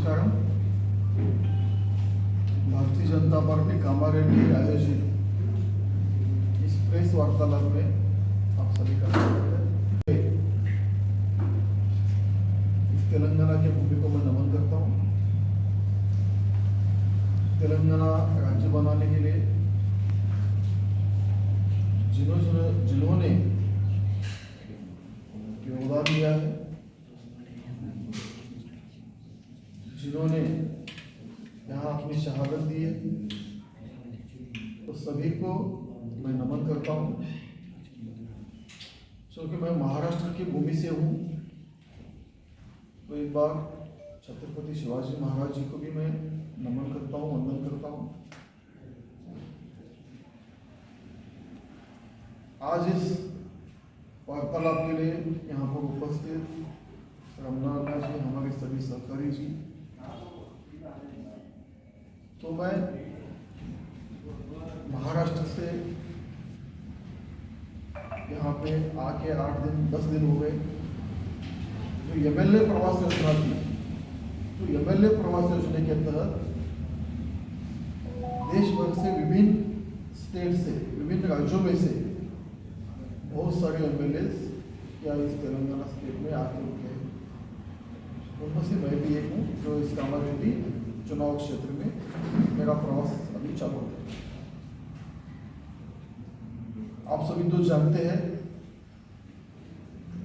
नमस्कारम। Bharatiya Janata party Kamareddy आयोजित इस press वार्तालाप में आप सभी का स्वागत है। इस तेलंगाना के भूमि को मैं नमन करता हूँ। तेलंगाना राज्य बनाने के लिए जिन्होंने योगदान दिया है, जिन्होंने यहाँ अपनी शहादत दी है, तो सभी को मैं नमन करता हूँ। क्योंकि मैं महाराष्ट्र की भूमि से हूँ, तो एक बार छत्रपति शिवाजी महाराज जी को भी मैं नमन करता हूँ, वंदन करता हूँ। आज इस वार्तालाप के लिए यहाँ पर उपस्थित रमनाथ जी, हमारे सभी सहकारी जी, तो मैं महाराष्ट्र से यहाँ पे आके 8-10 दिन हो गए। जो एमएलए प्रवास योजना थी, तो एमएलए प्रवास योजना के तहत देश भर से, विभिन्न स्टेट से, विभिन्न राज्यों में से बहुत सारे एमएलए या इस तेलंगाना स्टेट में आके रुके हैं। उनमें से मैं भी एक हूँ जो इस कामारेड्डी चुनाव क्षेत्र में मेरा प्रवास अभी चालू है। आप सभी तो जानते हैं,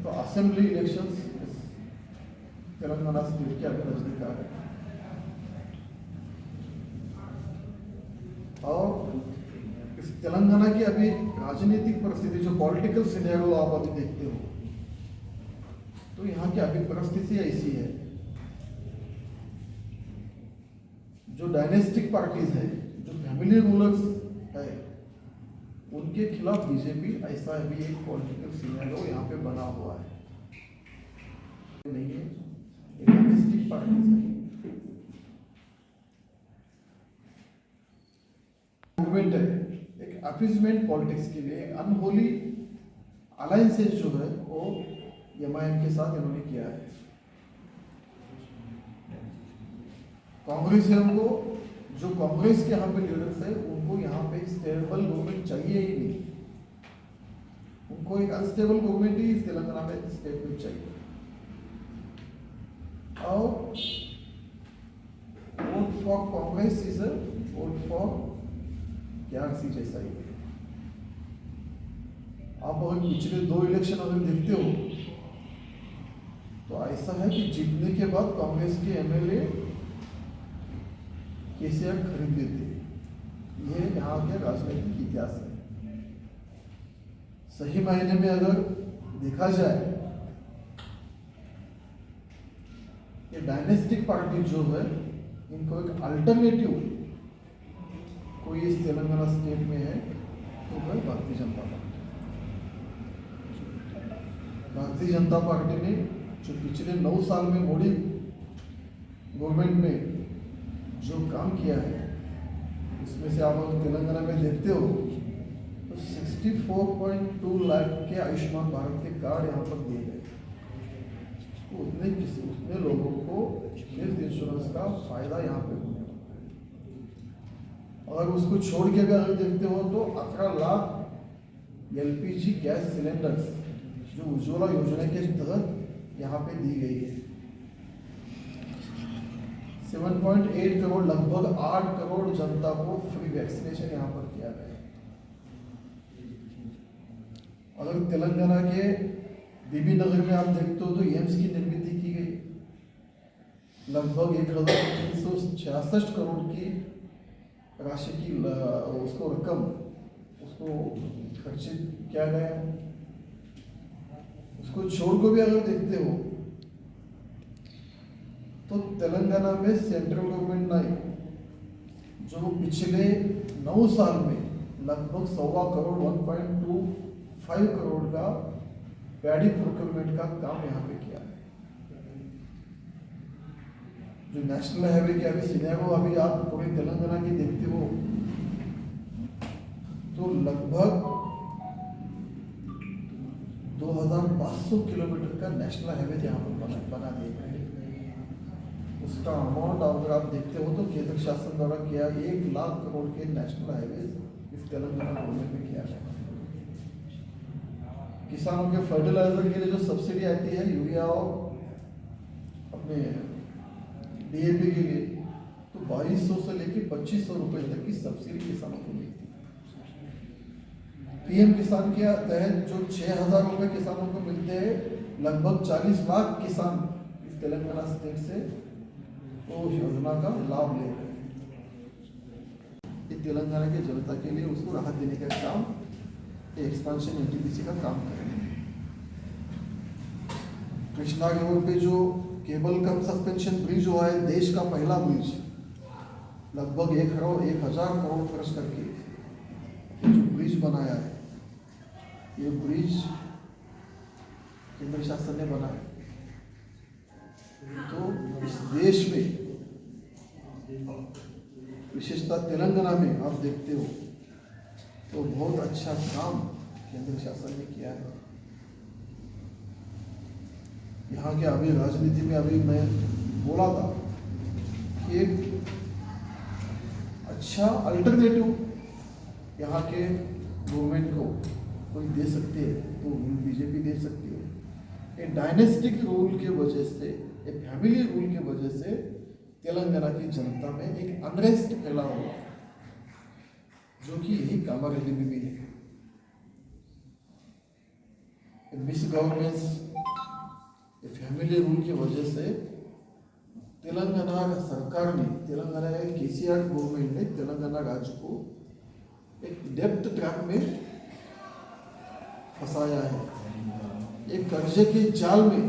तो असेंबली इलेक्शंस तेलंगाना स्टेट के अभी नजदीक आ रहे हैं और इस तेलंगाना की अभी राजनीतिक परिस्थिति, जो पॉलिटिकल सिनेरियो आप अभी देखते हो, तो यहाँ की अभी परिस्थिति ऐसी है, जो डायनेस्टिक पार्टीज है, जो फैमिली रूलर्स है, उनके खिलाफ बीजेपी, ऐसा भी एक पॉलिटिकल सिनेरियो यहाँ पे बना हुआ है। नहीं है, डायनेस्टिक पार्टीज है। मूवमेंट है, एक अपीजमेंट पॉलिटिक्स के लिए अनहोली अलायंसेस जो है वो एमआईएम के साथ इन्होंने किया है। कांग्रेस है, उनको जो कांग्रेस के यहाँ पे लीडर्स है, उनको यहाँ पे स्टेबल गवर्नमेंट चाहिए ही नहीं। उनको एक अनस्टेबल गवर्नमेंट ही इस तेलंगाना में स्टेट में चाहिए। और vote for Congress is a vote for C जैसा ही। आप अगर पिछले 2 इलेक्शन अगर देखते हो, तो ऐसा है कि जीतने के बाद कांग्रेस के एमएलए केसीआर खरीद देते। ये यहाँ के राजनीतिक इतिहास है। सही मायने में अगर देखा जाए, ये डायनेस्टिक पार्टी जो है, इनको एक अल्टरनेटिव कोई इस तेलंगाना स्टेट में है, तो वह भारतीय जनता पार्टी। भारतीय जनता पार्टी ने जो पिछले 9 साल में मोदी गवर्नमेंट में जो काम किया है, इसमें से आप अगर तेलंगाना में देखते हो, तो 64.2 लाख के आयुष्मान भारत के कार्ड यहाँ पर दिए गए। तो उतने लोगों को हेल्थ इंश्योरेंस का फायदा यहाँ पे होने वाला है। अगर उसको छोड़ के अगर देखते हो, तो 18 लाख एलपीजी गैस सिलेंडर्स जो उज्ज्वला योजना के तहत यहाँ पे दी गई है। 7.8 करोड़, लगभग 8 करोड़ जनता को फ्री वैक्सीनेशन यहाँ पर किया गया है। अगर तेलंगाना के बीबी नगर में आप देखते हो, तो एम्स की निर्मित की गई। लगभग 1366 करोड़ की राशि की उसको रकम उसको खर्चित किया गया। उसको छोड़ को भी अगर देखते हो, तो तेलंगाना में सेंट्रल गवर्नमेंट ने जो पिछले 9 साल में लगभग 1.25 करोड़ 1.25 करोड़ का पैडी प्रोक्योरमेंट का काम यहाँ पे किया है। जो नेशनल हाईवे के अभी सिनेरियो अभी आप पूरे तेलंगाना की देखते हो, तो लगभग 2500 किलोमीटर का नेशनल हाईवे यहाँ पर बना दिए गए। उसका अमाउंट अगर आप देखते हो तो केंद्र शासन द्वारा किया 1 लाख करोड़ के नेशनल हाईवेज इस तेलंगाना गवर्नमेंट में किया है। किसानों के फर्टिलाइजर के लिए जो सब्सिडी आती है यूरिया और अपने DAP के लिए, तो 2200 से लेकर 2500 रुपए तक की सब्सिडी किसानों को मिलती है। PM किसान के तहत जो 6000 रुपए किसानों को मिलते हैं, लगभग 40 लाख किसान इस तेलंगाना स्टेट से तो योजना का लाभ ले रहे हैं। ये तेलंगाना के जनता के लिए उसको राहत देने का काम एक्सपांशन NTPC का काम करेंगे। कृष्णा रिवर पे जो केबल कम सस्पेंशन ब्रिज हुआ है, देश का पहला ब्रिज, लगभग 1,000 करोड़ खर्च करके जो ब्रिज बनाया है, ये ब्रिज केंद्र शासन ने बनाया। तो इस देश में विशेषतः तेलंगाना में आप देखते हो तो बहुत अच्छा काम केंद्र शासन ने किया है। यहाँ के अभी राजनीति में अभी मैं बोला था कि एक अच्छा अल्टरनेटिव यहाँ के गवर्नमेंट को कोई दे सकते हैं तो BJP दे सकती है। एक डायनेस्टिक रूल के वजह से, एक फैमिली रूल की वजह से तेलंगाना की जनता में एक अनरेस्ट फैला हुआ, जो कि यही कामारेड्डी में भी है। मिस गवर्नेंस, फैमिली रूल की वजह से तेलंगाना सरकार ने, तेलंगाना KCR गवर्नमेंट ने तेलंगाना राज्य को एक डेब्ट ट्रैप में फंसाया है। एक कर्जे के जाल में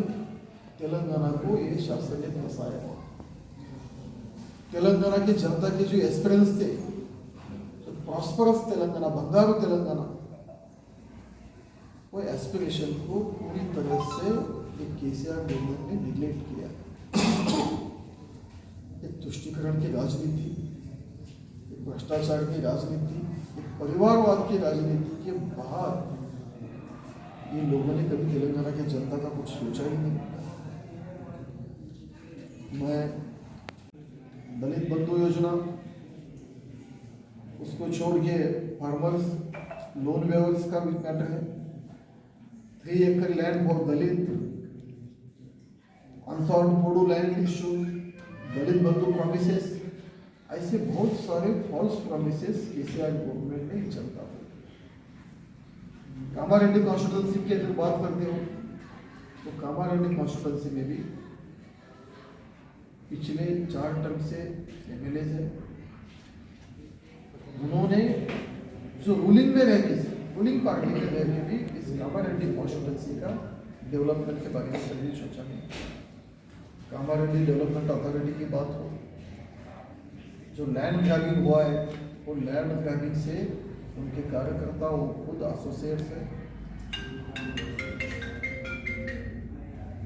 तेलंगाना को ये शासन ने फंसाया है। तेलंगाना की जनता के जो एस्पिरेंस थे, तो प्रॉस्परस तेलंगाना, बंगारू तेलंगाना, वो एस्पिरेशन को पूरी तरह से एक KCR गवर्नमेंट ने निगलेक्ट किया। एक तुष्टीकरण की राजनीति, एक भ्रष्टाचार की राजनीति, एक परिवारवाद की राजनीति के बाहर ये लोगों ने कभी तेलंगाना की जनता का कुछ सोचा ही नहीं। मैं दलित बंधु योजना, उसको छोड़ के फार्मर्स लोन वेवर्स का भी मैटर है, 3 एकड़ land for Dalit, unsolved Bodo land issue, Dalit Bandhu promises, ऐसे बहुत सारे फॉल्स प्रॉमिसेस KCR गवर्नमेंट ने जनता को। कामारेड्डी कॉन्स्टिट्यूंसी की अगर बात करते हो तो कामारेड्डी कॉन्स्टिट्यूंसी में भी पिछले 4 टर्म से MLA है। उन्होंने जो रूलिंग में रह के, रूलिंग पार्टी में रह के भी इस कामारेड्डी कॉन्स्टिट्यूंसी का डेवलपमेंट के बारे में कभी सोचा नहीं। कामारेड्डी डेवलपमेंट अथॉरिटी की बात हो, जो लैंड ग्रैबिंग हुआ है, वो लैंड ग्रैबिंग से उनके कार्यकर्ता वो खुद एसोसिएट्स है।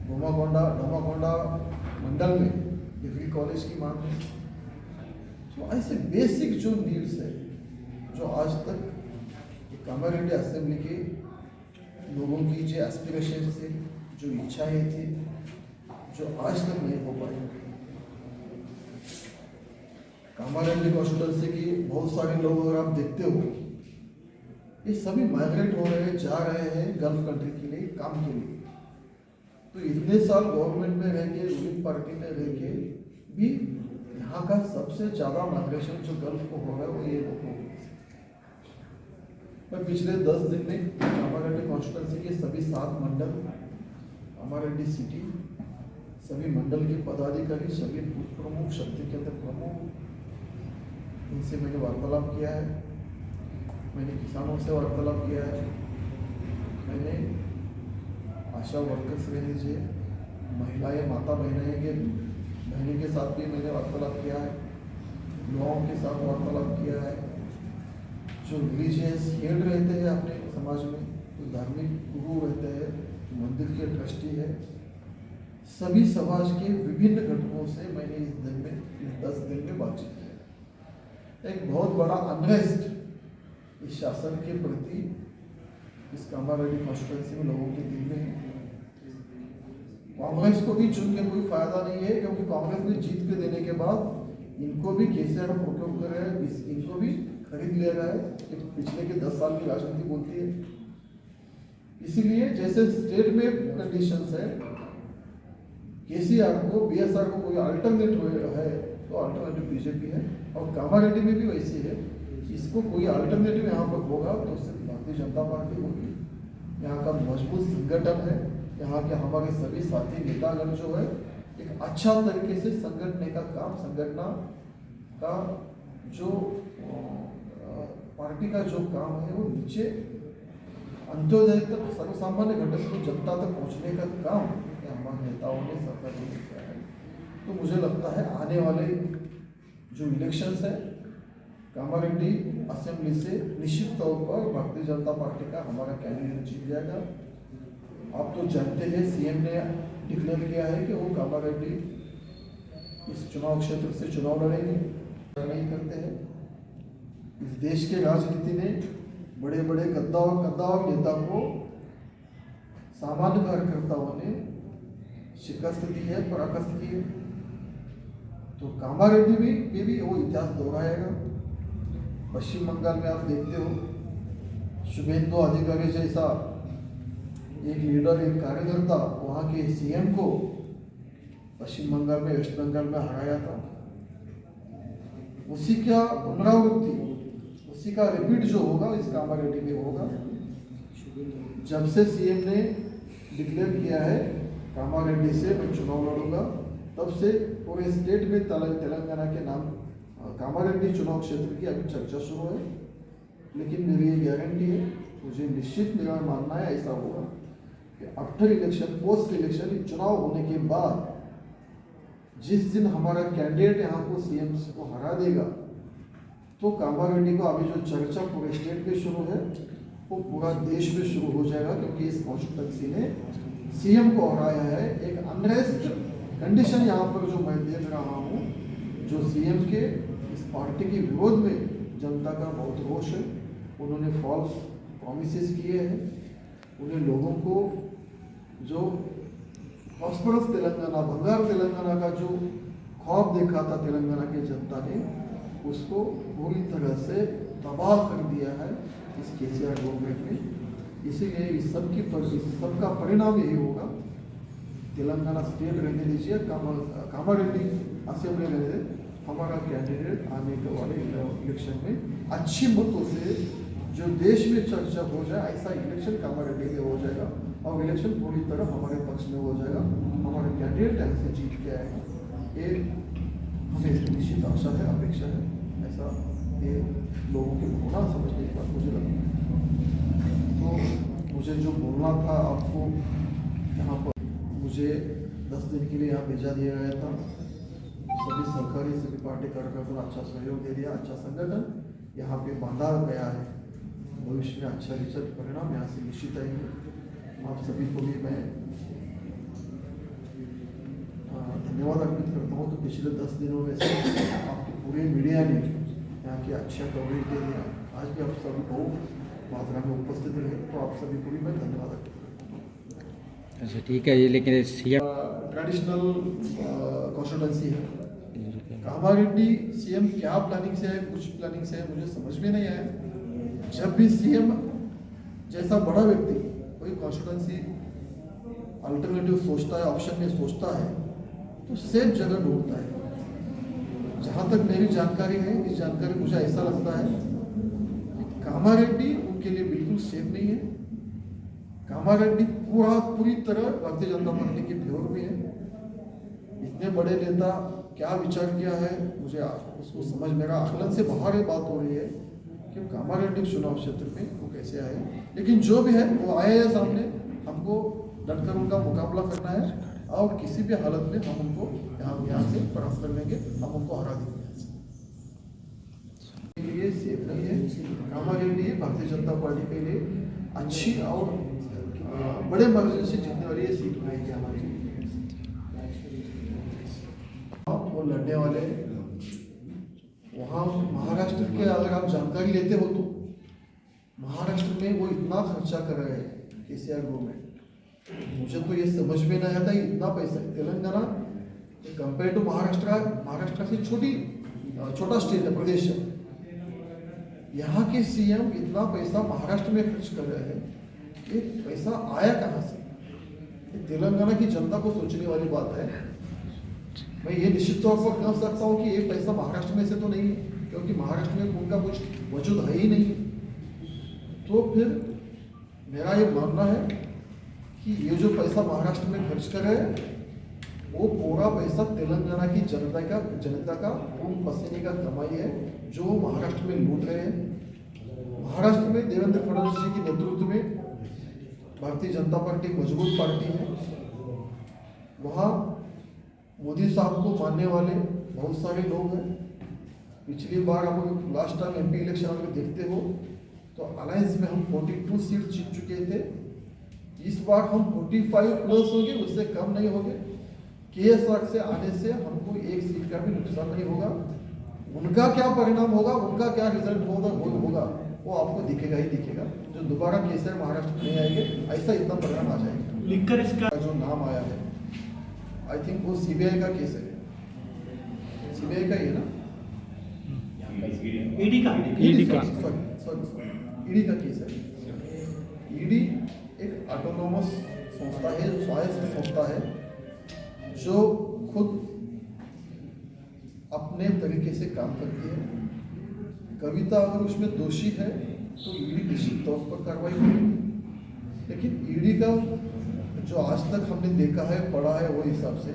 डोमाकोंडा मंडल में डिग्री कॉलेज की मांग है। तो ऐसे बेसिक जो नीड्स है, जो आज तक कामारेड्डी असेंबली के लोगों की जो एस्पिरेशन थे, जो इच्छाएं थी, जो आज तक नहीं हो पाई। कामारेड्डी कॉन्स्टिट्यूंसी की बहुत सारे लोग अगर आप देखते हो, ये सभी माइग्रेट हो रहे हैं, जा रहे हैं गल्फ कंट्री के लिए, काम के लिए। तो इतने साल गवर्नमेंट में रह के, रूलिंग पार्टी में रह के भी यहाँ का सबसे ज़्यादा माइग्रेशन जो गल्फ को हो रहा है वो ये लोग हो। मैं पिछले 10 दिन में कामारेड्डी कॉन्स्टिट्यूंसी के सभी 7 मंडल, कामारेड्डी सिटी, सभी मंडल के पदाधिकारी, सभी बूथ प्रमुख, शक्ति केंद्र प्रमुख, इनसे मैंने वार्तालाप किया है। मैंने किसानों से वार्तालाप किया है। मैंने आशा वर्कर्स रह लीजिए, महिलाएं, माता बहनों के साथ भी मैंने वार्तालाप किया है। युवाओं के साथ वार्तालाप किया है। जो रिलीजियस हेड रहते हैं अपने समाज में, जो धार्मिक गुरु रहते हैं, जो मंदिर के ट्रस्टी है, सभी समाज के विभिन्न घटकों से मैंने इस 10 दिन में बातचीत की। एक बहुत बड़ा अनरेस्ट इस शासन के प्रति इस कामारेड्डी कॉन्स्टिट्यूंसी में लोगों के दिल में है। कांग्रेस को भी चुन के कोई फायदा नहीं है, क्योंकि कांग्रेस ने जीत के देने के बाद इनको भी केसीआर प्रोक्योर कर रहा है, इनको भी खरीद ले रहा है। कि पिछले के 10 साल की राजनीति बोलती है। इसीलिए जैसे स्टेट में कंडीशंस है, केसीआर को बीएसआर को कोई अल्टरनेटिव है तो अल्टरनेटिव बीजेपी है, और कामारेड्डी में भी वैसी है। इसको कोई अल्टरनेटिव यहाँ पर होगा तो सिर्फ भारतीय जनता पार्टी होगी। यहाँ का मजबूत संगठन है, यहाँ के हमारे सभी साथी नेतागण जो है एक अच्छा तरीके से संगठने का काम, संगठना का जो पार्टी का जो काम है वो नीचे अंत्योदय तक, सर्वसामान्य घटक को जनता तक पहुंचने का काम हमारे नेताओं ने सरकार ने किया है। तो मुझे लगता है आने वाले जो इलेक्शंस है, कामारेड्डी असेंबली से निश्चित तौर पर भारतीय जनता पार्टी का हमारा कैंडिडेट जीत जाएगा। आप तो जानते हैं सीएम ने डिक्लेयर किया है कि वो कामारेड्डी इस चुनाव क्षेत्र से चुनाव लड़ेंगे, नहीं करते हैं। इस देश के राजनीति ने बड़े बड़े गद्दार नेता को सामान्य कार्यकर्ताओं ने शिकस्त दी है, पराकस्त की है। तो कामारेड्डी भी वो इतिहास दोहराएगा। पश्चिम बंगाल में आप देखते हो, शुभेंदु अधिकारी जैसा एक लीडर, एक कार्यकर्ता वहाँ के सीएम को पश्चिम बंगाल में, वेस्ट बंगाल में हराया था। उसी का पुनरावृत्ति, उसी का रिपीट जो होगा इस कामारेड्डी में होगा। जब से सीएम ने डिक्लेयर किया है कामारेड्डी से मैं चुनाव लड़ूंगा, तब से पूरे स्टेट में तेलंगाना के नाम कामारेड्डी चुनाव क्षेत्र की अभी चर्चा शुरू है। लेकिन मेरी ये गारंटी है, मुझे निश्चित मेरा मानना है ऐसा होगा कि आफ्टर इलेक्शन, पोस्ट इलेक्शन, चुनाव होने के बाद जिस दिन हमारा कैंडिडेट यहाँ को सीएम को हरा देगा, तो कामारेड्डी को अभी जो चर्चा पूरे स्टेट में शुरू है वो पूरा देश में शुरू हो जाएगा। क्योंकि इस कॉन्स्टिट्यूंसी ने सीएम को हराया है। एक अनरेस्ट कंडीशन यहाँ पर जो मैं देख रहा हूँ, जो सीएम के इस पार्टी के विरोध में जनता का बहुत रोष है। उन्होंने फॉल्स प्रॉमिसेस किए हैं, उन्हें लोगों को जो प्रॉस्परस तेलंगाना, भंगार तेलंगाना का जो ख्वाब देखा था तेलंगाना की जनता ने, उसको पूरी तरह से तबाह कर दिया है इस केसीआर गवर्नमेंट ने। इसीलिए इस सबका परिणाम यही होगा, तेलंगाना स्टेट रहने दीजिए, कामारेड्डी असेंबली रहने दे, हमारा कैंडिडेट आने के वाले इलेक्शन में अच्छी मतों से जो देश में चर्चा हो जाए, ऐसा इलेक्शन कामारेड्डी में हो जाएगा और इलेक्शन पूरी तरह हमारे पक्ष में हो जाएगा। हमारा कैंडिडेट ऐसे जीत के आएगा, ये हमें निश्चित आशा है, अपेक्षा है। ऐसा ये लोगों की भावना समझने की बात मुझे लगता है। तो मुझे जो बोलना था आपको, यहाँ पर मुझे 10 दिन के लिए यहाँ भेजा दिया गया था। सभी सरकारी, सभी पार्टी कार्यकर्ताओं ने अच्छा सहयोग दे दिया, अच्छा संगठन यहाँ पे बांधा गया है। भविष्य में अच्छा रिजल्ट, परिणाम यहाँ से निश्चित आएंगे। आप सभी को भी मैं धन्यवाद अर्पित करता हूँ। तो पिछले 10 दिनों में से आपकी पूरे मीडिया ने यहाँ की अच्छा कवरेज दे दिया। आज भी आप सभी बहुत मात्रा में उपस्थित रहे, तो आप सभी को भी मैं धन्यवाद अर्पित करता हूँ। अच्छा ठीक है, ये लेकिन सीएम ट्रेडिशनल कॉन्स्टिट्यूंसी है। कामारेड्डी सीएम क्या प्लानिंग से है, कुछ प्लानिंग से है, मुझे समझ में नहीं आया। जब भी सीएम जैसा बड़ा व्यक्ति कोई कॉन्स्टिट्यूंसी अल्टरनेटिव सोचता है, ऑप्शन में सोचता है, तो सेफ जगह ढूंढता है। जहाँ तक मेरी जानकारी है, इस जानकारी मुझे ऐसा लगता है कि कामारेड्डी उनके लिए बिल्कुल सेफ नहीं है। कामारेड्डी पूरी तरह भारतीय जनता पार्टी के फेवर में है। इतने बड़े नेता क्या विचार किया है, मुझे उसको समझ, मेरा आकलन से बाहर ये बात हो रही है कि कामारेड्डी चुनाव क्षेत्र में वो कैसे आए। लेकिन जो भी है वो आए हैं सामने, हमको डटकर उनका मुकाबला करना है और किसी भी हालत में हम उनको यहाँ से परास्त कर लेंगे, हम उनको हरा देंगे। ये सेफ नहीं है। कामारेड्डी भारतीय जनता पार्टी के लिए अच्छी और बड़े मार्जिन से जीतने वाली ये सीट रहेगी हमारी। वो लड़ने वाले वहाँ महाराष्ट्र के, अगर आप जानकारी लेते हो तो महाराष्ट्र में वो इतना खर्चा कर रहे हैं केसीआर गवर्नमेंट, मुझे तो ये समझ में नहीं आता इतना पैसा तेलंगाना कंपेयर टू महाराष्ट्र से छोटा स्टेट है, प्रदेश है। यहाँ के सीएम इतना पैसा महाराष्ट्र में खर्च कर रहे हैं, ये पैसा आया कहाँ से? ये तेलंगाना की जनता को सोचने वाली बात है। मैं ये निश्चित तौर पर कह सकता हूँ कि ये पैसा महाराष्ट्र में से तो नहीं है, क्योंकि महाराष्ट्र में उनका कुछ वजूद है ही नहीं। तो फिर मेरा ये मानना है कि ये जो पैसा महाराष्ट्र में खर्च कर रहे हैं वो पूरा पैसा तेलंगाना की जनता का खून पसीने का कमाई है, जो महाराष्ट्र में लूट रहे हैं। महाराष्ट्र में देवेंद्र फडणवीस जी के नेतृत्व में भारतीय जनता पार्टी मजबूत पार्टी है। वहाँ मोदी साहब को मानने वाले बहुत सारे लोग हैं। पिछली बार हम लास्ट टाइम एमपी इलेक्शन अगर देखते हो तो अलायंस में हम 42 सीट जीत चुके थे। इस बार हम 45 प्लस होंगे, उससे कम नहीं होंगे। केएसआर से आने से हमको एक सीट का भी नुकसान नहीं होगा। उनका क्या परिणाम होगा, उनका क्या रिजल्ट होगा वो आपको दिखेगा ही दिखेगा। जो दोबारा केसीआर महाराष्ट्र में नहीं आएंगे, ऐसा इतना परिणाम आ जाएगा। लिखकर इसका जो नाम आया है, आई थिंक वो सीबीआई का केस है। सीबीआई का ही है ना, ईडी का ईडी का केस है। ईडी एक ऑटोनोमस संस्था है, स्वायत्त संस्था है, जो खुद अपने तरीके से काम करती है। कविता अगर उसमें दोषी है तो ईडी निश्चित तौर पर कार्रवाई करेगी। लेकिन ईडी का जो आज तक हमने देखा है, पढ़ा है, वो हिसाब से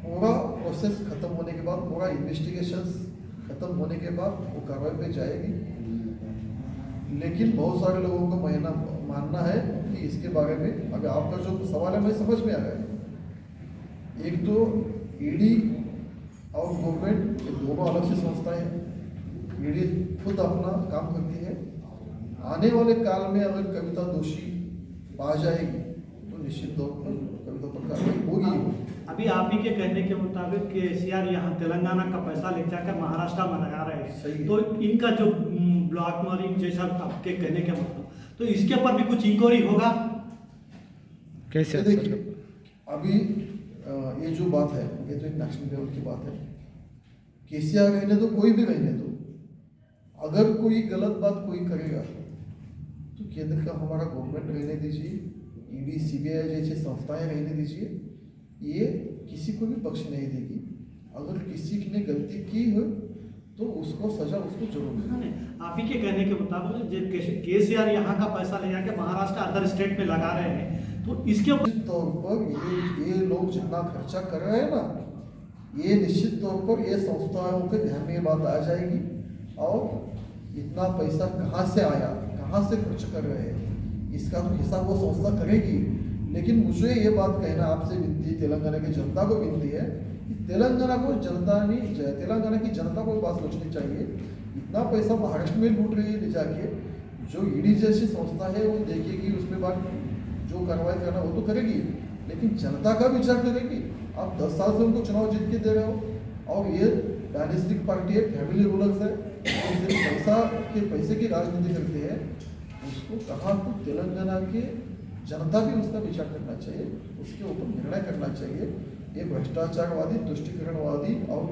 पूरा प्रोसेस खत्म होने के बाद, पूरा इन्वेस्टिगेशंस खत्म होने के बाद वो कार्रवाई पे जाएगी। लेकिन बहुत सारे लोगों को मानना है कि इसके बारे में, अगर आपका जो सवाल है मैं समझ में आ गया है। एक तो ईडी और गवर्नमेंट ये दोनों अलग से संस्थाएं हैं। ईडी खुद अपना काम करती है। आने वाले काल में अगर कविता दोषी पा जाएगी तो निश्चित तौर पर कविता पर कार्रवाई होगी। अभी आप ही के कहने के मुताबिक केसीआर यहाँ तेलंगाना का पैसा ले जाकर महाराष्ट्र में लगा रहे हैं, तो इनका जो ब्लॉक मॉर्निंग जैसा आपके कहने के मतलब, तो इसके ऊपर भी कुछ इंक्वायरी होगा कैसे? देखिए अभी ये जो बात है, ये तो एक नेशनल लेवल की बात है। केसीआर रहने दो, कोई भी रहने दो, अगर कोई गलत बात कोई करेगा तो केंद्र का हमारा गवर्नमेंट रहने दीजिए, ईडी सीबीआई जैसी संस्थाएं रहने दीजिए, ये किसी को भी बख्श नहीं देगी। अगर किसी ने गलती की हो तो उसको सजा उसको जरूर मिलेगी। आप ही के कहने के मुताबिक केसीआर यहाँ का पैसा ले जाके महाराष्ट्र अदर स्टेट में लगा रहे हैं, तो इसके तौर पर ये लोग जितना खर्चा कर रहे हैं ना, ये निश्चित तौर पर ये संस्थाओं के ध्यान में ये बात आ जाएगी। और इतना पैसा कहाँ से आया, कहाँ से खर्च कर रहे हैं, इसका तो हिसाब वो संस्था करेगी। लेकिन मुझे ये बात कहना आपसे विनती, तेलंगाना की जनता को विनती है कि तेलंगाना की जनता को बात सोचनी चाहिए। इतना पैसा महाराष्ट्र में लूट रही है ले जाके, जो ईडी जैसी संस्था है वो देखेगी, उसमें बात जो कार्रवाई करना वो तो करेगी, लेकिन जनता का विचार करेगी। आप 10 साल से उनको चुनाव जीत के दे रहे हो और ये डायनेस्टिक पार्टी है, फैमिली रूलर्स है, पैसे की राजनीति करते हैं। उसको कहा तो तेलंगाना के जनता भी उसका विचार करना चाहिए, उसके ऊपर निर्णय करना चाहिए। ये भ्रष्टाचारवादी, तुष्टिकरणवादी और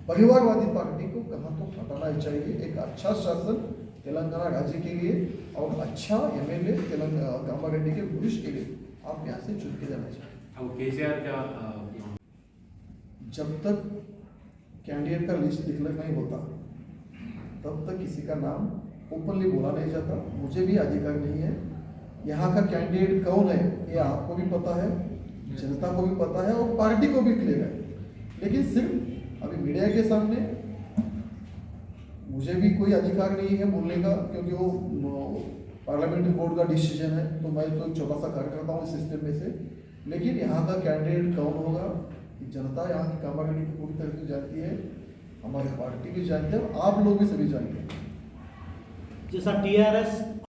परिवारवादी पार्टी को कहाँ तो हटाना चाहिए। एक अच्छा शासन तेलंगाना राज्य के लिए और अच्छा एमएलए कामारेड्डी के भविष्य के लिए आप यहाँ से चुन के जाना चाहिए। अब केसीआर क्या जब तक कैंडिडेट का लिस्ट डिक्लेयर नहीं होता तब तक किसी का नाम ओपनली बोला नहीं जाता। मुझे भी अधिकार नहीं है। यहाँ का कैंडिडेट कौन है ये आपको भी पता है, जनता को भी पता है और पार्टी को भी क्लियर है। लेकिन सिर्फ अभी मीडिया के सामने मुझे भी कोई अधिकार नहीं है बोलने का, क्योंकि वो पार्लियामेंट्री बोर्ड का डिसीजन है। तो मैं तो एक छोटा सा कार्य करता हूँ सिस्टम में से। लेकिन यहाँ का कैंडिडेट कौन होगा जनता यहाँ की कामारेड्डी की पूरी तरह से जानती है, हमारी पार्टी भी जानते हैं, आप लोग भी सभी जानते हैं। जैसा टीआरएस